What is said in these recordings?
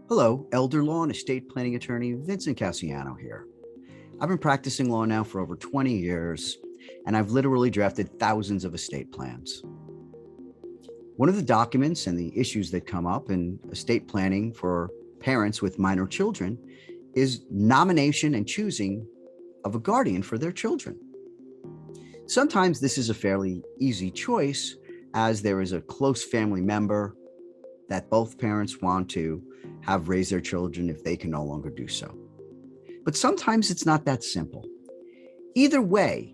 Hello, elder law and estate planning attorney Vincent Casiano here. I've been practicing law now for over 20 years, and I've literally drafted thousands of estate plans. One of the documents and the issues that come up in estate planning for parents with minor children is nomination and choosing of a guardian for their children. Sometimes this is a fairly easy choice, as there is a close family member that both parents want to have raise their children if they can no longer do so. But sometimes it's not that simple. Either way,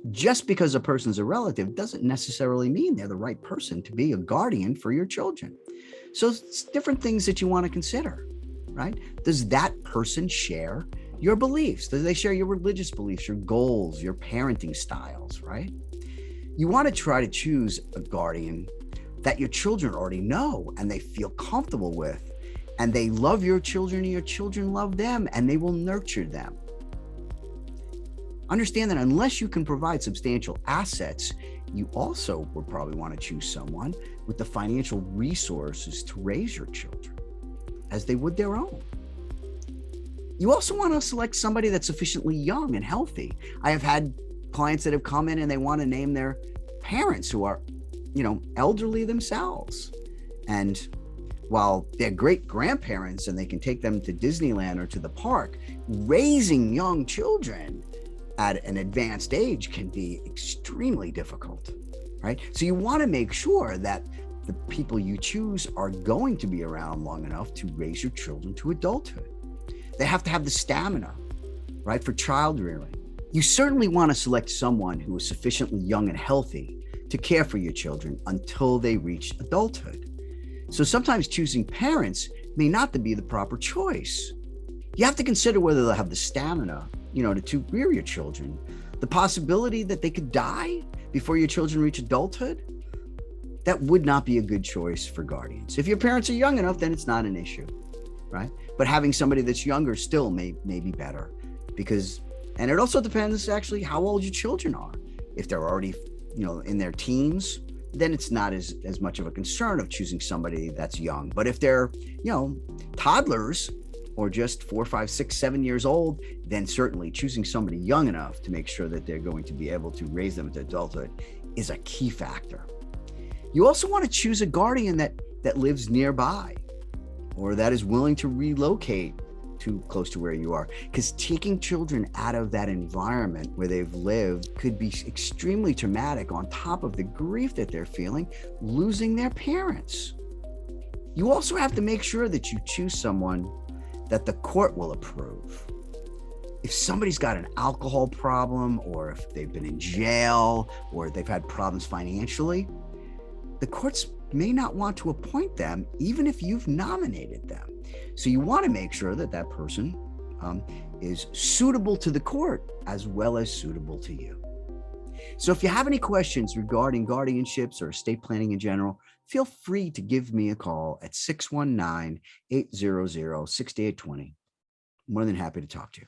just because a person's a relative doesn't necessarily mean they're the right person to be a guardian for your children. So it's different things that you want to consider, right? Does that person share your beliefs? Do they share your religious beliefs, your goals, your parenting styles, right? You want to try to choose a guardian that your children already know and they feel comfortable with, and they love your children and your children love them, and they will nurture them. Understand that unless you can provide substantial assets, you also would probably want to choose someone with the financial resources to raise your children as they would their own. You also want to select somebody that's sufficiently young and healthy. I have had clients that have come in and they want to name their parents who are elderly themselves. And while they're great grandparents and they can take them to Disneyland or to the park, raising young children at an advanced age can be extremely difficult, right? So you want to make sure that the people you choose are going to be around long enough to raise your children to adulthood. They have to have the stamina, right, for child rearing. You certainly want to select someone who is sufficiently young and healthy to care for your children until they reach adulthood. So sometimes choosing parents may not be the proper choice. You have to consider whether they'll have the stamina, to rear your children. The possibility that they could die before your children reach adulthood, that would not be a good choice for guardians. If your parents are young enough, then it's not an issue, right? But having somebody that's younger still may be better, and it also depends actually how old your children are. If they're already in their teens, then it's not as much of a concern of choosing somebody that's young. But if they're, toddlers or just 4, 5, 6, 7 years old, then certainly choosing somebody young enough to make sure that they're going to be able to raise them to adulthood is a key factor. You also want to choose a guardian that lives nearby or that is willing to relocate too close to where you are, because taking children out of that environment where they've lived could be extremely traumatic, on top of the grief that they're feeling, losing their parents. You also have to make sure that you choose someone that the court will approve. If somebody's got an alcohol problem, or if they've been in jail, or they've had problems financially, the courts may not want to appoint them even if you've nominated them. So you want to make sure that that person is suitable to the court as well as suitable to you. So if you have any questions regarding guardianships or estate planning in general, feel free to give me a call at 619-800-6820. I'm more than happy to talk to you.